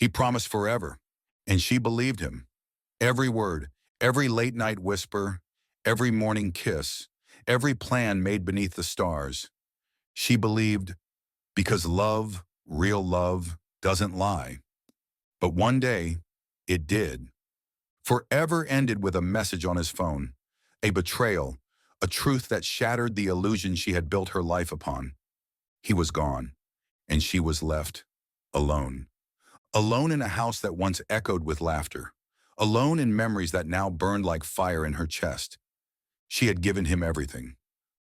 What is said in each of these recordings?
He promised forever, and she believed him. Every word, every late-night whisper, every morning kiss, every plan made beneath the stars. She believed because love, real love, doesn't lie. But one day, it did. Forever ended with a message on his phone, a betrayal, a truth that shattered the illusion she had built her life upon. He was gone, and she was left alone. Alone in a house that once echoed with laughter. Alone in memories that now burned like fire in her chest. She had given him everything.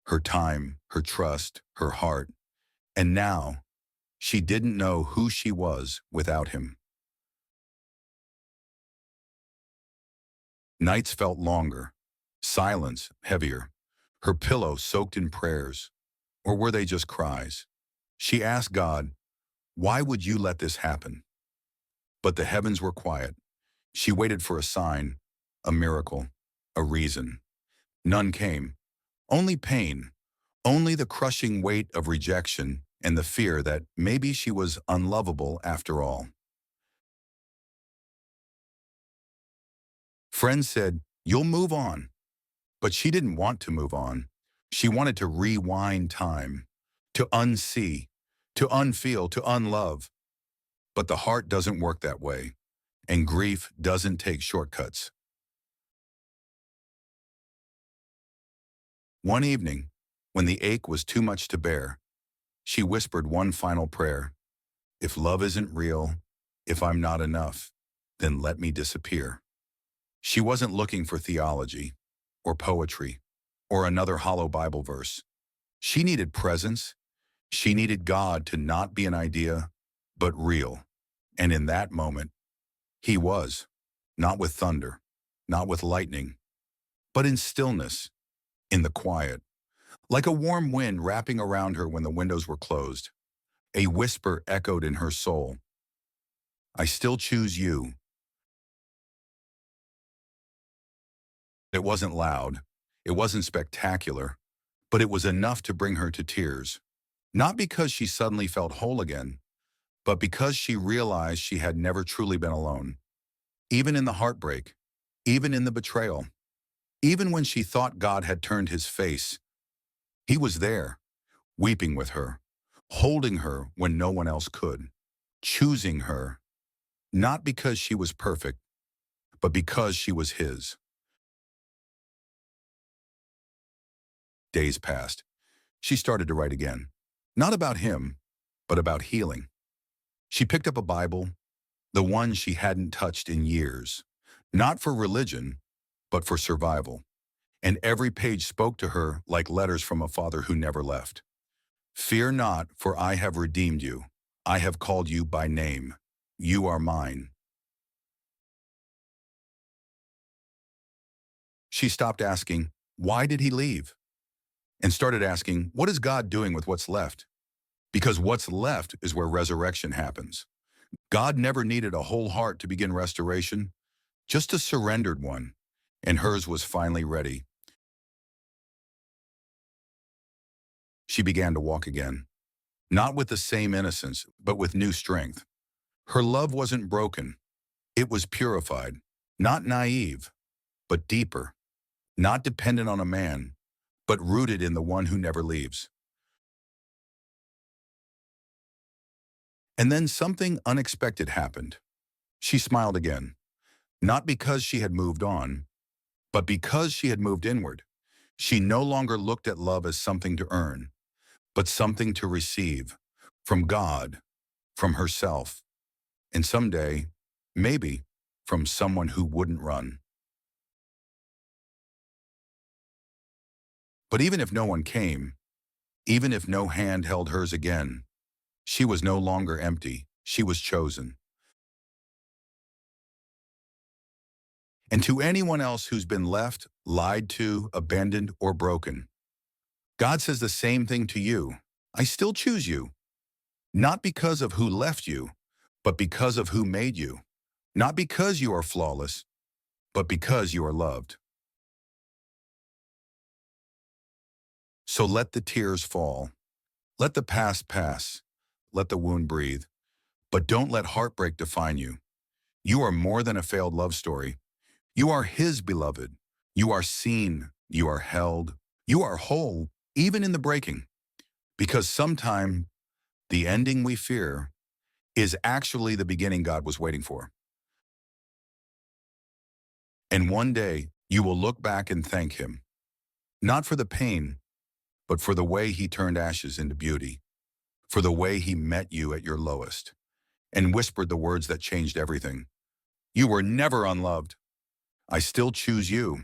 Her time, her trust, her heart. And now, she didn't know who she was without him. Nights felt longer. Silence heavier. Her pillow soaked in prayers. Or were they just cries? She asked God, "Why would you let this happen?" But the heavens were quiet. She waited for a sign, a miracle, a reason. None came. Only pain. Only the crushing weight of rejection and the fear that maybe she was unlovable after all. Friends said, "You'll move on." But she didn't want to move on. She wanted to rewind time, to unsee, to unfeel, to unlove. But the heart doesn't work that way, and grief doesn't take shortcuts. One evening, when the ache was too much to bear, she whispered one final prayer. "If love isn't real, if I'm not enough, then let me disappear." She wasn't looking for theology, or poetry, or another hollow Bible verse. She needed presence. She needed God to not be an idea, but real. And in that moment, he was, not with thunder, not with lightning, but in stillness, in the quiet, like a warm wind wrapping around her when the windows were closed. A whisper echoed in her soul. "I still choose you." It wasn't loud. It wasn't spectacular, but it was enough to bring her to tears. Not because she suddenly felt whole again, but because she realized she had never truly been alone. Even in the heartbreak, even in the betrayal, even when she thought God had turned his face, he was there, weeping with her, holding her when no one else could, choosing her, not because she was perfect, but because she was his. Days passed. She started to write again. Not about him, but about healing. She picked up a Bible, the one she hadn't touched in years, not for religion, but for survival. And every page spoke to her like letters from a father who never left. "Fear not, for I have redeemed you. I have called you by name. You are mine." She stopped asking, "Why did he leave?" and started asking, "What is God doing with what's left?" Because what's left is where resurrection happens. God never needed a whole heart to begin restoration, just a surrendered one, and hers was finally ready. She began to walk again, not with the same innocence, but with new strength. Her love wasn't broken. It was purified, not naive, but deeper, not dependent on a man, but rooted in the one who never leaves. And then something unexpected happened. She smiled again, not because she had moved on, but because she had moved inward. She no longer looked at love as something to earn, but something to receive from God, from herself, and someday, maybe, from someone who wouldn't run. But even if no one came, even if no hand held hers again, she was no longer empty. She was chosen. And to anyone else who's been left, lied to, abandoned, or broken, God says the same thing to you. I still choose you, not because of who left you, but because of who made you. Not because you are flawless, but because you are loved. So let the tears fall. Let the past pass. Let the wound breathe. But don't let heartbreak define you. You are more than a failed love story. You are his beloved. You are seen. You are held. You are whole, even in the breaking. Because sometime the ending we fear is actually the beginning God was waiting for. And one day you will look back and thank him, not for the pain, but for the way he turned ashes into beauty, for the way he met you at your lowest and whispered the words that changed everything. You were never unloved. I still choose you.